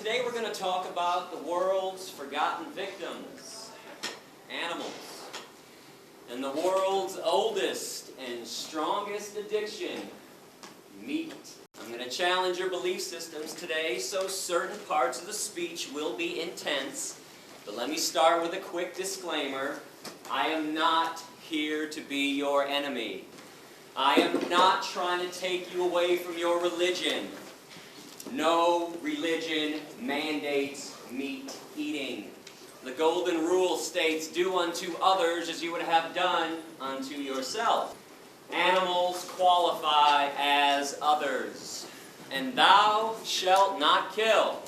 Today we're going to talk about the world's forgotten victims, animals, and the world's oldest and strongest addiction, meat. I'm going to challenge your belief systems today, so certain parts of the speech will be intense. But let me start with a quick disclaimer. I am not here to be your enemy. I am not trying to take you away from your religion. No religion mandates meat eating. The golden rule states, do unto others as you would have done unto yourself. Animals qualify as others. And thou shalt not kill.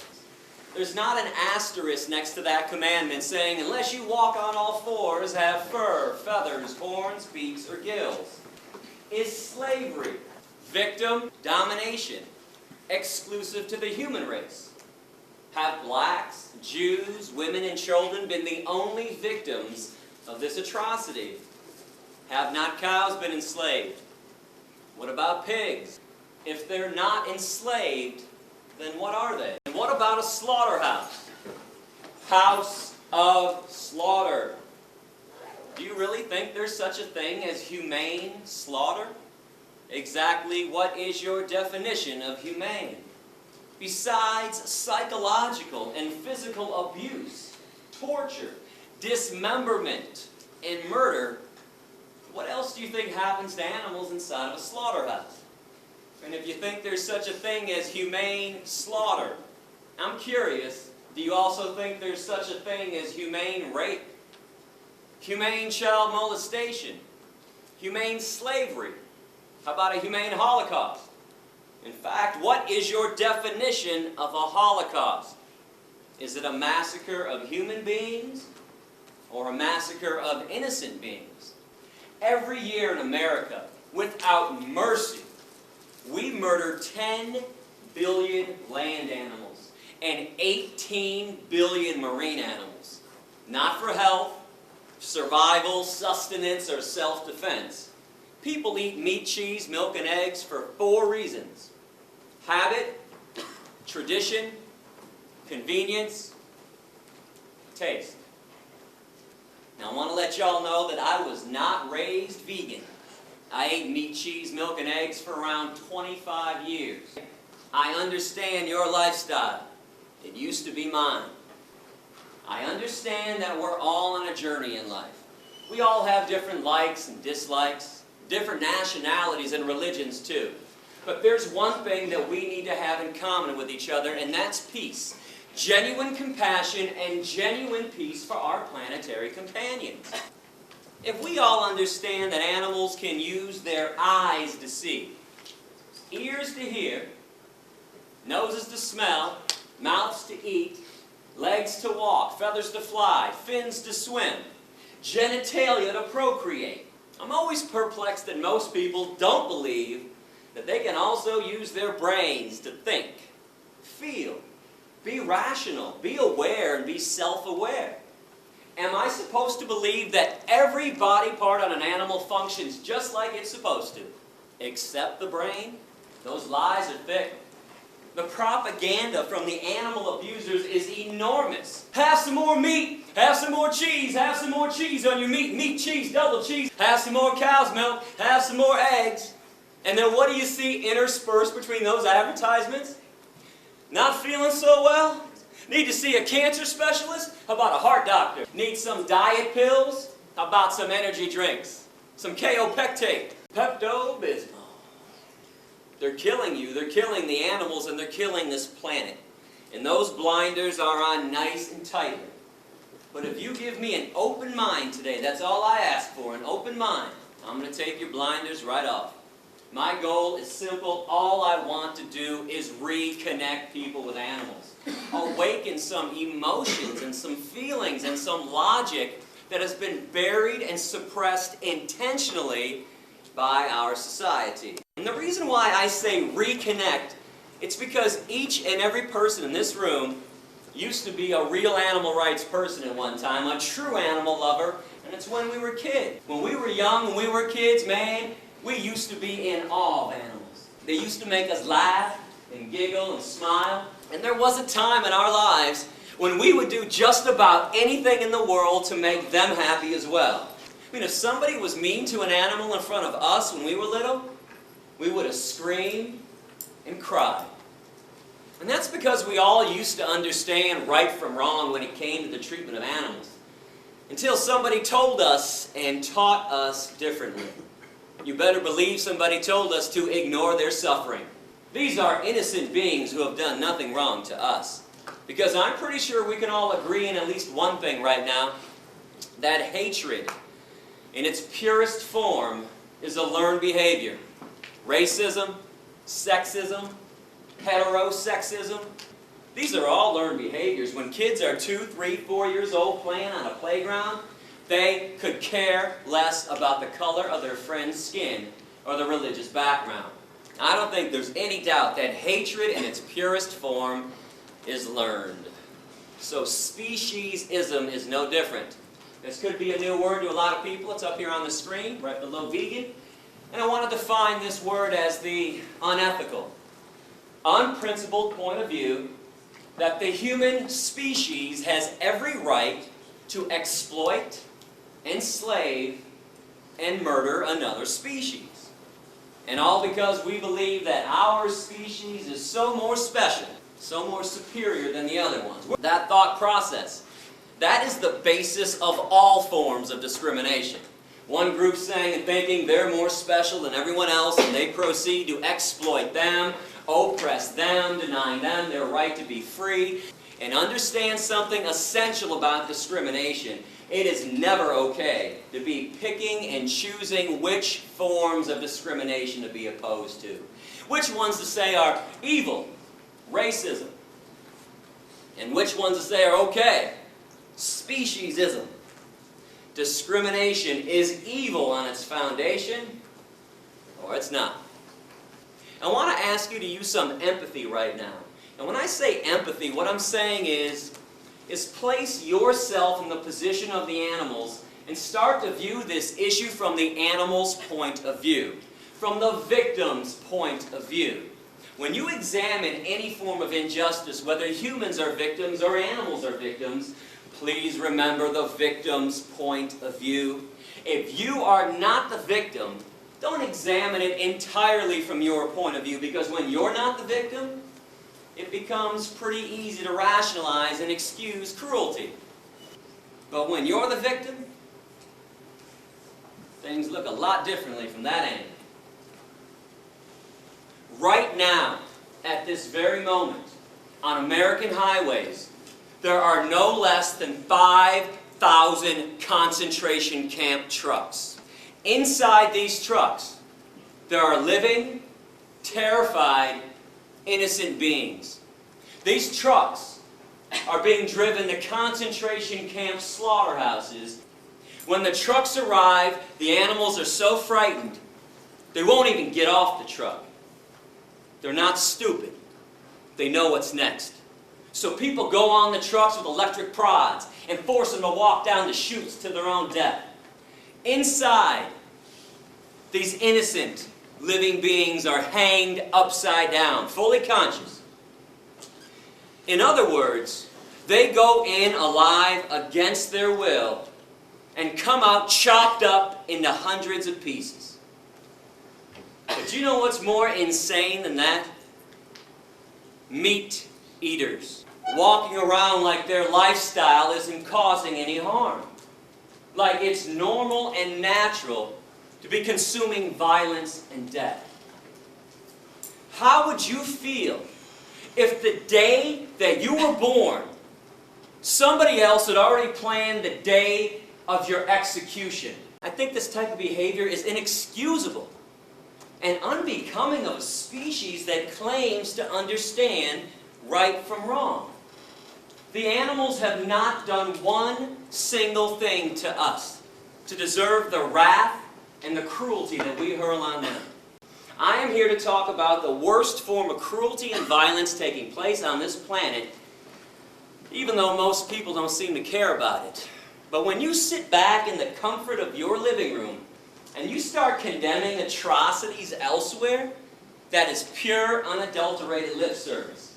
There's not an asterisk next to that commandment saying, unless you walk on all fours, have fur, feathers, horns, beaks, or gills. Is slavery, victim, domination, exclusive to the human race? Have blacks, Jews, women, and children been the only victims of this atrocity? Have not cows been enslaved? What about pigs? If they're not enslaved, then what are they? And what about a slaughterhouse? House of slaughter. Do you really think there's such a thing as humane slaughter? Exactly what is your definition of humane? Besides psychological and physical abuse, torture, dismemberment, and murder, what else do you think happens to animals inside of a slaughterhouse? And if you think there's such a thing as humane slaughter, I'm curious, do you also think there's such a thing as humane rape? Humane child molestation? Humane slavery? How about a humane Holocaust? In fact, what is your definition of a Holocaust? Is it a massacre of human beings or a massacre of innocent beings? Every year in America, without mercy, we murder 10 billion land animals and 18 billion marine animals. Not for health, survival, sustenance, or self-defense. People eat meat, cheese, milk, and eggs for 4 reasons. Habit, tradition, convenience, taste. Now I want to let y'all know that I was not raised vegan. I ate meat, cheese, milk, and eggs for around 25 years. I understand your lifestyle. It used to be mine. I understand that we're all on a journey in life. We all have different likes and dislikes, different nationalities and religions too. But there's one thing that we need to have in common with each other, and that's peace. Genuine compassion and genuine peace for our planetary companions. If we all understand that animals can use their eyes to see, ears to hear, noses to smell, mouths to eat, legs to walk, feathers to fly, fins to swim, genitalia to procreate, I'm always perplexed that most people don't believe that they can also use their brains to think, feel, be rational, be aware, and be self-aware. Am I supposed to believe that every body part on an animal functions just like it's supposed to, except the brain? Those lies are thick. The propaganda from the animal abusers is enormous. Have some more meat, have some more cheese on your meat, meat, cheese, double cheese, have some more cow's milk, have some more eggs. And then what do you see interspersed between those advertisements? Not feeling so well? Need to see a cancer specialist? How about a heart doctor? Need some diet pills? How about some energy drinks? Some kaopectate, Pepto-Bismol. They're killing you, they're killing the animals, and they're killing this planet. And those blinders are on nice and tight. But if you give me an open mind today, that's all I ask for, an open mind, I'm going to take your blinders right off. My goal is simple. All I want to do is reconnect people with animals. Awaken some emotions and some feelings and some logic that has been buried and suppressed intentionally by our society. And the reason why I say reconnect, it's because each and every person in this room used to be a real animal rights person at one time, a true animal lover, and it's when we were kids. When we were young, when we were kids, man, we used to be in awe of animals. They used to make us laugh and giggle and smile. And there was a time in our lives when we would do just about anything in the world to make them happy as well. I mean, if somebody was mean to an animal in front of us when we were little, we would have screamed and cried. And that's because we all used to understand right from wrong when it came to the treatment of animals, until somebody told us and taught us differently. You better believe somebody told us to ignore their suffering. These are innocent beings who have done nothing wrong to us. Because I'm pretty sure we can all agree in at least one thing right now, that hatred in its purest form is a learned behavior. Racism, sexism, heterosexism, these are all learned behaviors. When kids are 2, 3, 4 years old playing on a playground, they could care less about the color of their friend's skin or the religious background. I don't think there's any doubt that hatred in its purest form is learned. So speciesism is no different. This could be a new word to a lot of people. It's up here on the screen, right below vegan. And I want to define this word as the unethical, unprincipled point of view that the human species has every right to exploit, enslave, and murder another species. And all because we believe that our species is so more special, so more superior than the other ones. That thought process, that is the basis of all forms of discrimination. One group saying and thinking they're more special than everyone else, and they proceed to exploit them, oppress them, denying them their right to be free. And understand something essential about discrimination. It is never okay to be picking and choosing which forms of discrimination to be opposed to. Which ones to say are evil, racism, and which ones to say are okay, speciesism. Discrimination is evil on its foundation, or it's not. I want to ask you to use some empathy right now. And when I say empathy, what I'm saying is place yourself in the position of the animals and start to view this issue from the animal's point of view, from the victim's point of view. When you examine any form of injustice, whether humans are victims or animals are victims, please remember the victim's point of view. If you are not the victim, don't examine it entirely from your point of view, because when you're not the victim, it becomes pretty easy to rationalize and excuse cruelty. But when you're the victim, things look a lot differently from that angle. Right now, at this very moment, on American highways, there are no less than 5,000 concentration camp trucks. Inside these trucks, there are living, terrified, innocent beings. These trucks are being driven to concentration camp slaughterhouses. When the trucks arrive, the animals are so frightened, they won't even get off the truck. They're not stupid. They know what's next. So people go on the trucks with electric prods and force them to walk down the chutes to their own death. Inside, these innocent living beings are hanged upside down, fully conscious. In other words, they go in alive against their will and come out chopped up into hundreds of pieces. But you know what's more insane than that? Meat eaters, walking around like their lifestyle isn't causing any harm. Like it's normal and natural to be consuming violence and death. How would you feel if the day that you were born, somebody else had already planned the day of your execution? I think this type of behavior is inexcusable and unbecoming of a species that claims to understand right from wrong. The animals have not done one single thing to us to deserve the wrath and the cruelty that we hurl on them. I am here to talk about the worst form of cruelty and violence taking place on this planet, even though most people don't seem to care about it. But when you sit back in the comfort of your living room and you start condemning atrocities elsewhere, that is pure, unadulterated lip service.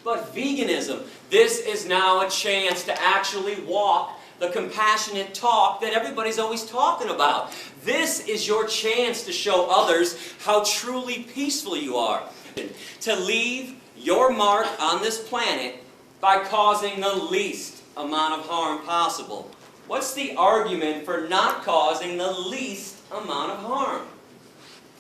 But veganism, this is now a chance to actually walk the compassionate talk that everybody's always talking about. This is your chance to show others how truly peaceful you are. To leave your mark on this planet by causing the least amount of harm possible. What's the argument for not causing the least amount of harm?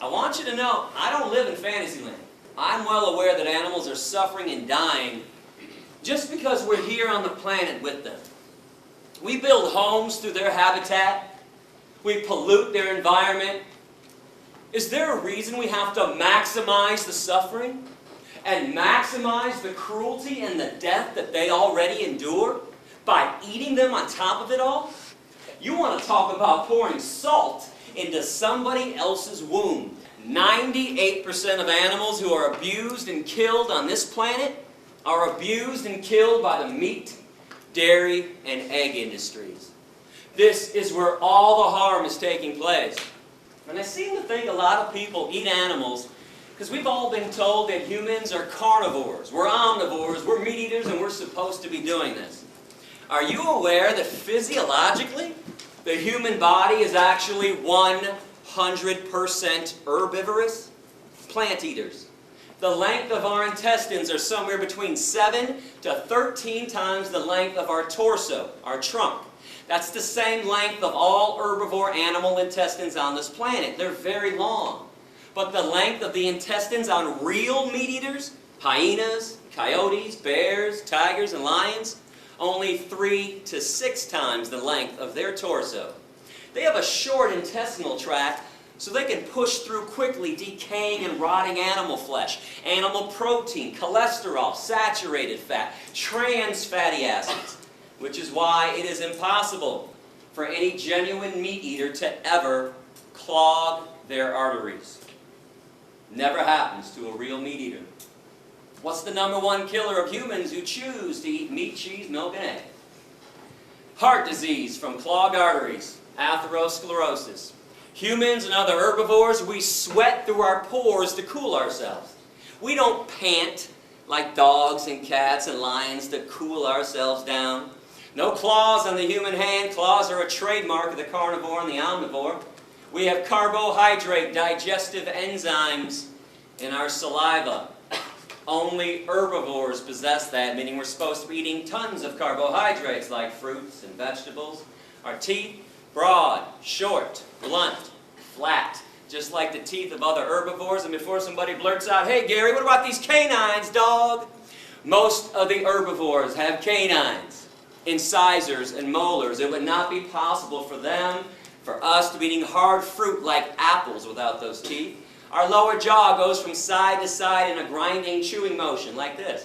I want you to know, I don't live in Fantasyland. I'm well aware that animals are suffering and dying just because we're here on the planet with them. We build homes through their habitat. We pollute their environment. Is there a reason we have to maximize the suffering and maximize the cruelty and the death that they already endure by eating them on top of it all? You want to talk about pouring salt into somebody else's womb. 98% of animals who are abused and killed on this planet are abused and killed by the meat, dairy, and egg industries. This is where all the harm is taking place. And I seem to think a lot of people eat animals because we've all been told that humans are carnivores, we're omnivores, we're meat eaters, and we're supposed to be doing this. Are you aware that physiologically, the human body is actually 100% herbivorous? Plant eaters. The length of our intestines are somewhere between 7 to 13 times the length of our torso, our trunk. That's the same length of all herbivore animal intestines on this planet. They're very long. But the length of the intestines on real meat eaters, hyenas, coyotes, bears, tigers, and lions, only 3 to 6 times the length of their torso. They have a short intestinal tract so they can push through quickly decaying and rotting animal flesh, animal protein, cholesterol, saturated fat, trans fatty acids, which is why it is impossible for any genuine meat eater to ever clog their arteries. Never happens to a real meat eater. What's the #1 killer of humans who choose to eat meat, cheese, milk, and egg? Heart disease from clogged arteries, atherosclerosis. Humans and other herbivores, we sweat through our pores to cool ourselves. We don't pant like dogs and cats and lions to cool ourselves down. No claws on the human hand. Claws are a trademark of the carnivore and the omnivore. We have carbohydrate digestive enzymes in our saliva. Only herbivores possess that, meaning we're supposed to be eating tons of carbohydrates like fruits and vegetables. Our teeth, broad, short, blunt, flat, just like the teeth of other herbivores. And before somebody blurts out, "Hey Gary, what about these canines, dog?" Most of the herbivores have canines, incisors, and molars. It would not be possible for us to be eating hard fruit like apples without those teeth. Our lower jaw goes from side to side in a grinding, chewing motion like this.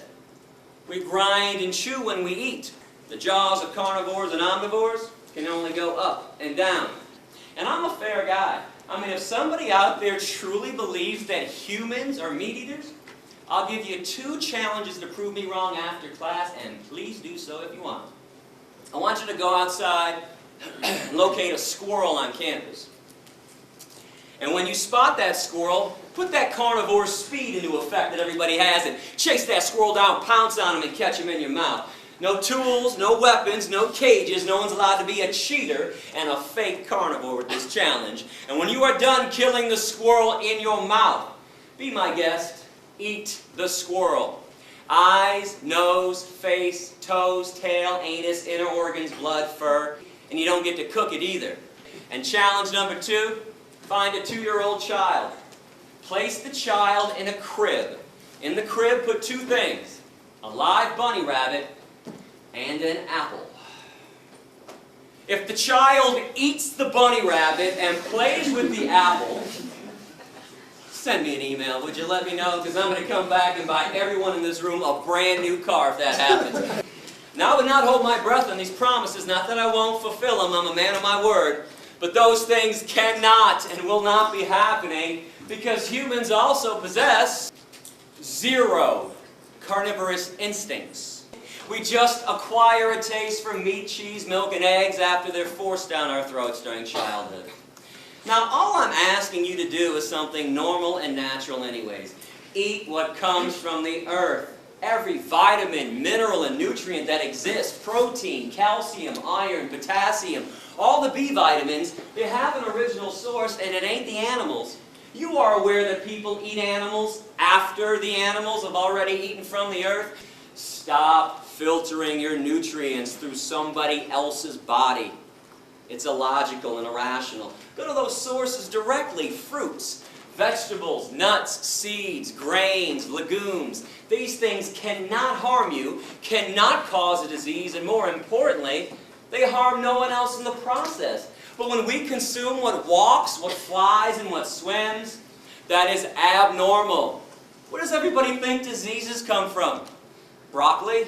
We grind and chew when we eat. The jaws of carnivores and omnivores can only go up and down. And I'm a fair guy. I mean, if somebody out there truly believes that humans are meat eaters, I'll give you 2 challenges to prove me wrong after class, and please do so if you want. I want you to go outside and locate a squirrel on campus. And when you spot that squirrel, put that carnivore speed into effect that everybody has and chase that squirrel down, pounce on him, and catch him in your mouth. No tools, no weapons, no cages. No one's allowed to be a cheater and a fake carnivore with this challenge. And when you are done killing the squirrel in your mouth, be my guest, eat the squirrel. Eyes, nose, face, toes, tail, anus, inner organs, blood, fur. And you don't get to cook it either. And challenge #2, find a 2-year-old child. Place the child in a crib. In the crib, put 2 things: a live bunny rabbit and an apple. If the child eats the bunny rabbit and plays with the apple, send me an email, would you? Let me know, because I'm going to come back and buy everyone in this room a brand new car if that happens. Now, I would not hold my breath on these promises, not that I won't fulfill them, I'm a man of my word, but those things cannot and will not be happening because humans also possess 0 carnivorous instincts. We just acquire a taste for meat, cheese, milk, and eggs after they're forced down our throats during childhood. Now, all I'm asking you to do is something normal and natural anyways. Eat what comes from the earth. every vitamin, mineral, and nutrient that exists, protein, calcium, iron, potassium, all the B vitamins, they have an original source, and it ain't the animals. You are aware that people eat animals after the animals have already eaten from the earth? Stop filtering your nutrients through somebody else's body. It's illogical and irrational. Go to those sources directly. Fruits, vegetables, nuts, seeds, grains, legumes. These things cannot harm you, cannot cause a disease, and more importantly, they harm no one else in the process. But when we consume what walks, what flies, and what swims, that is abnormal. Where does everybody think diseases come from? Broccoli?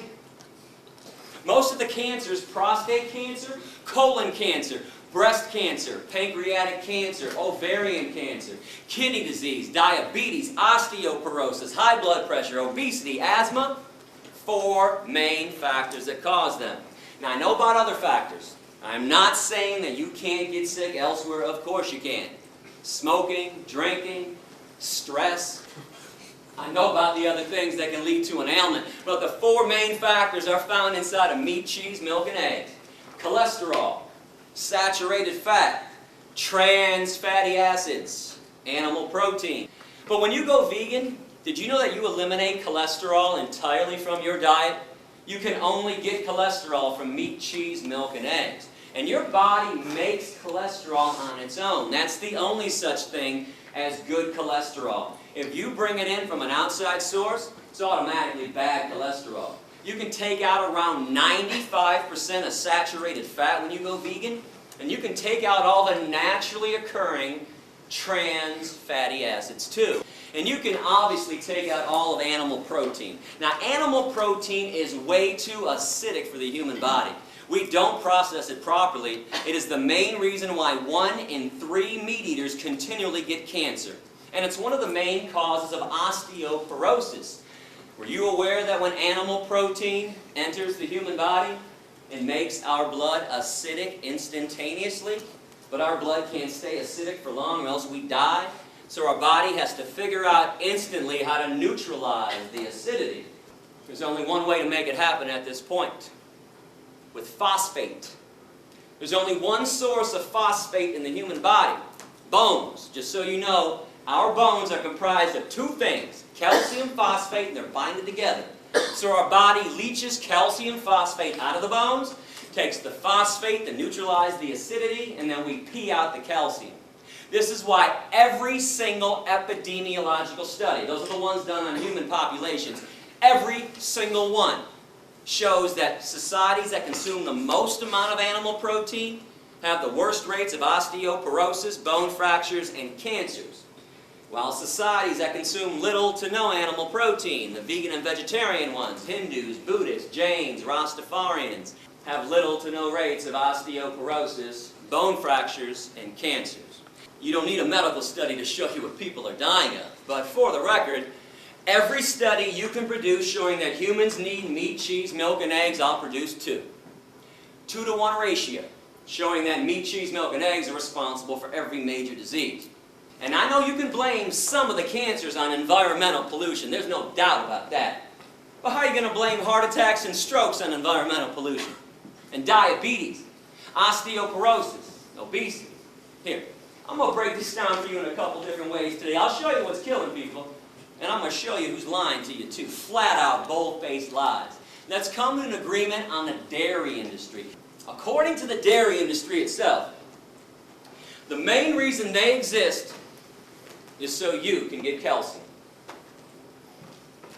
Most of the cancers, prostate cancer, colon cancer, breast cancer, pancreatic cancer, ovarian cancer, kidney disease, diabetes, osteoporosis, high blood pressure, obesity, asthma, 4 main factors that cause them. Now I know about other factors. I'm not saying that you can't get sick elsewhere. Of course you can. Smoking, drinking, stress. I know about the other things that can lead to an ailment. But the 4 main factors are found inside of meat, cheese, milk, and eggs. Cholesterol, saturated fat, trans fatty acids, animal protein. But when you go vegan, did you know that you eliminate cholesterol entirely from your diet? You can only get cholesterol from meat, cheese, milk, and eggs. And your body makes cholesterol on its own. That's the only such thing as good cholesterol. If you bring it in from an outside source, it's automatically bad cholesterol. You can take out around 95% of saturated fat when you go vegan, and you can take out all the naturally occurring trans fatty acids too. And you can obviously take out all of animal protein. Now, animal protein is way too acidic for the human body. We don't process it properly. It is the main reason why 1 in 3 meat eaters continually get cancer. And it's one of the main causes of osteoporosis. Were you aware that when animal protein enters the human body, it makes our blood acidic instantaneously? But our blood can't stay acidic for long or else we die. So our body has to figure out instantly how to neutralize the acidity. There's only one way to make it happen at this point. With phosphate. There's only one source of phosphate in the human body. Bones. Just so you know, our bones are comprised of 2 things. Calcium phosphate, and they're binded together. So our body leaches calcium phosphate out of the bones, takes the phosphate to neutralize the acidity, and then we pee out the calcium. This is why every single epidemiological study, those are the ones done on human populations, every single one shows that societies that consume the most amount of animal protein have the worst rates of osteoporosis, bone fractures, and cancers. While societies that consume little to no animal protein, the vegan and vegetarian ones, Hindus, Buddhists, Jains, Rastafarians, have little to no rates of osteoporosis, bone fractures, and cancers. You don't need a medical study to show you what people are dying of. But for the record, every study you can produce showing that humans need meat, cheese, milk, and eggs, I'll produce 2. 2-to-1 ratio, showing that meat, cheese, milk, and eggs are responsible for every major disease. And I know you can blame some of the cancers on environmental pollution. There's no doubt about that. But how are you going to blame heart attacks and strokes on environmental pollution? And diabetes, osteoporosis, obesity? Here, I'm going to break this down for you in a couple different ways today. I'll show you what's killing people, and I'm going to show you who's lying to you too. Flat out, bold-faced lies. Let's come to an agreement on the dairy industry. According to the dairy industry itself, the main reason they exist is so you can get calcium.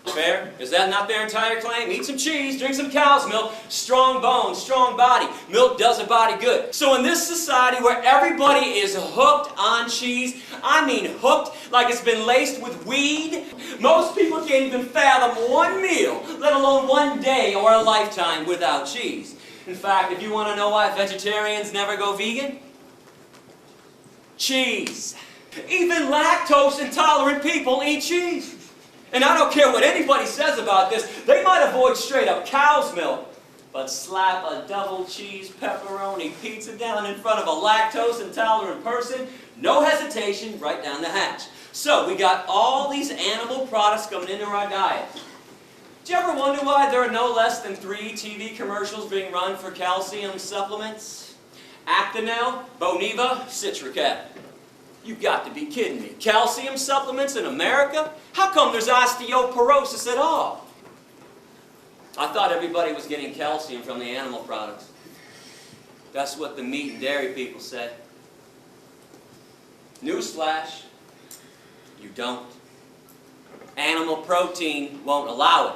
Fair? Is that not their entire claim? Eat some cheese, drink some cow's milk, strong bones, strong body. Milk does a body good. So in this society where everybody is hooked on cheese, I mean hooked like it's been laced with weed, most people can't even fathom 1 meal, let alone 1 day or a lifetime without cheese. In fact, if you want to know why vegetarians never go vegan, cheese. Even lactose intolerant people eat cheese. And I don't care what anybody says about this, they might avoid straight up cow's milk, but slap a double cheese pepperoni pizza down in front of a lactose intolerant person, no hesitation, right down the hatch. So we got all these animal products coming into our diet. Do you ever wonder why there are no less than 3 TV commercials being run for calcium supplements? Actonel, Boniva, Citracat. You've got to be kidding me. Calcium supplements in America? How come there's osteoporosis at all? I thought everybody was getting calcium from the animal products. That's what the meat and dairy people said. Newsflash, you don't. Animal protein won't allow it.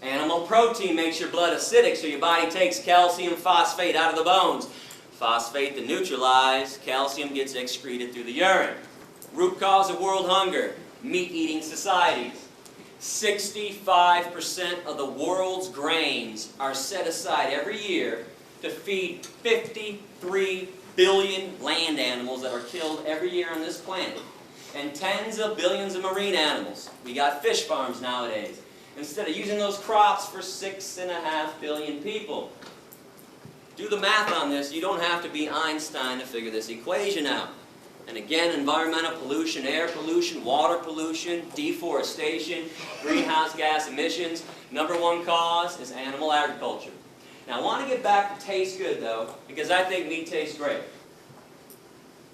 Animal protein makes your blood acidic, so your body takes calcium phosphate out of the bones. Phosphate to neutralize, calcium gets excreted through the urine. Root cause of world hunger, meat-eating societies. 65% of the world's grains are set aside every year to feed 53 billion land animals that are killed every year on this planet. And tens of billions of marine animals. We got fish farms nowadays. Instead of using those crops for 6.5 billion people. Do the math on this. You don't have to be Einstein to figure this equation out. And again, environmental pollution, air pollution, water pollution, deforestation, greenhouse gas emissions. #1 cause is animal agriculture. Now I want to get back to taste good though, because I think meat tastes great.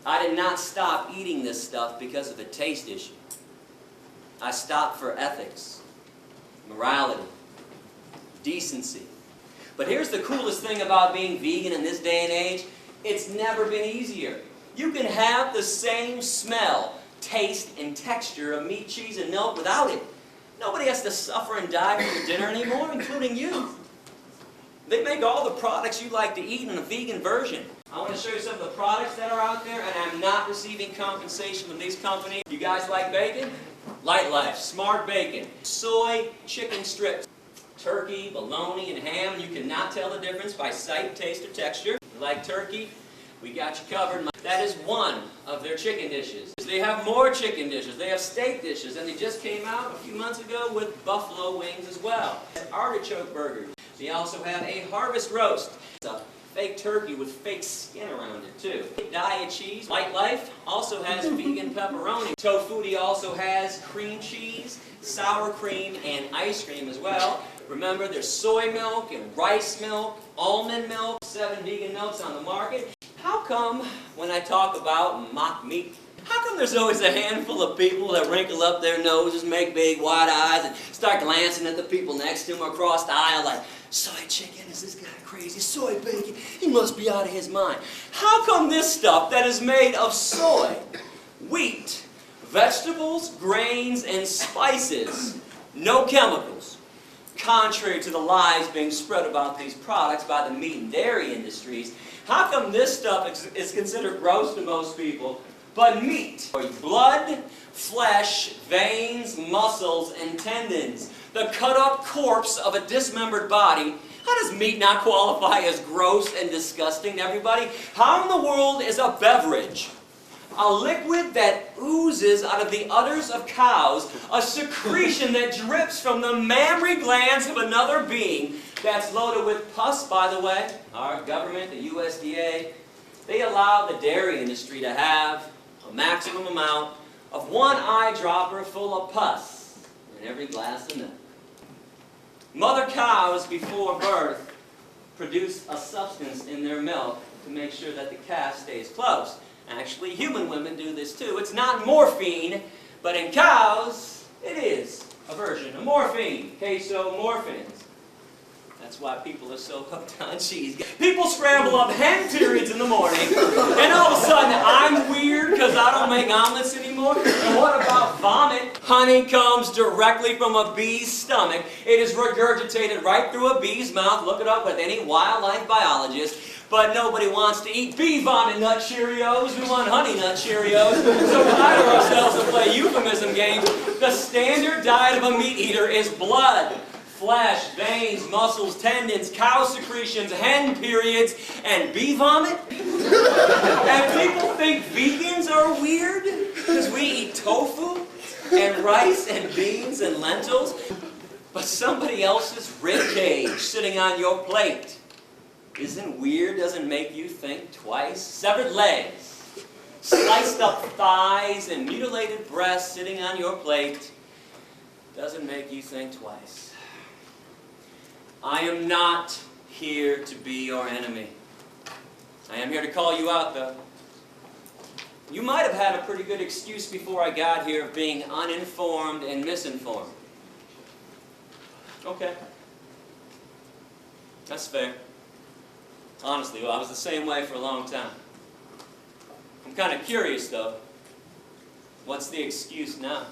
I did not stop eating this stuff because of a taste issue. I stopped for ethics, morality, decency. But here's the coolest thing about being vegan in this day and age. It's never been easier. You can have the same smell, taste, and texture of meat, cheese, and milk without it. Nobody has to suffer and die for your dinner anymore, including you. They make all the products you like to eat in a vegan version. I want to show you some of the products that are out there, and I'm not receiving compensation from these companies. You guys like bacon? Light Life, Smart Bacon, soy chicken strips, turkey, bologna, and ham, and you cannot tell the difference by sight, taste, or texture. You like turkey? We got you covered. That is one of their chicken dishes. They have more chicken dishes. They have steak dishes, and they just came out a few months ago with buffalo wings as well. Artichoke burgers. They also have a harvest roast. It's a fake turkey with fake skin around it too. Diet cheese. Light Life also has vegan pepperoni. Tofutti also has cream cheese, sour cream, and ice cream as well. Remember, there's soy milk and rice milk, almond milk, 7 vegan milks on the market. How come when I talk about mock meat, how come there's always a handful of people that wrinkle up their noses, make big wide eyes, and start glancing at the people next to them across the aisle like, soy chicken, is this guy crazy? Soy bacon, he must be out of his mind. How come this stuff that is made of soy, wheat, vegetables, grains, and spices, no chemicals, contrary to the lies being spread about these products by the meat and dairy industries, how come this stuff is considered gross to most people, but meat, blood, flesh, veins, muscles, and tendons, the cut-up corpse of a dismembered body, how does meat not qualify as gross and disgusting to everybody? How in the world is a beverage, a liquid that oozes out of the udders of cows, a secretion that drips from the mammary glands of another being, that's loaded with pus, by the way? Our government, the USDA, they allow the dairy industry to have a maximum amount of 1 eyedropper full of pus in every glass of milk. Mother cows before birth produce a substance in their milk to make sure that the calf stays close. Actually, human women do this too. It's not morphine, but in cows, it is a version of morphine, casomorphins. That's why people are so hooked on cheese. People scramble up hen periods in the morning, and all of a sudden I'm weird because I don't make omelets anymore. And what about vomit? Honey comes directly from a bee's stomach. It is regurgitated right through a bee's mouth. Look it up with any wildlife biologist. But nobody wants to eat bee vomit nut Cheerios. We want honey nut Cheerios. So we hire ourselves to play euphemism games. The standard diet of a meat eater is blood, flesh, veins, muscles, tendons, cow secretions, hen periods, and bee vomit? And people think vegans are weird because we eat tofu and rice and beans and lentils, but somebody else's rib cage sitting on your plate isn't weird, doesn't make you think twice. Severed legs, sliced up thighs, and mutilated breasts sitting on your plate doesn't make you think twice. I am not here to be your enemy. I am here to call you out, though. You might have had a pretty good excuse before I got here of being uninformed and misinformed. Okay. That's fair. Honestly, well, I was the same way for a long time. I'm kind of curious, though. What's the excuse now?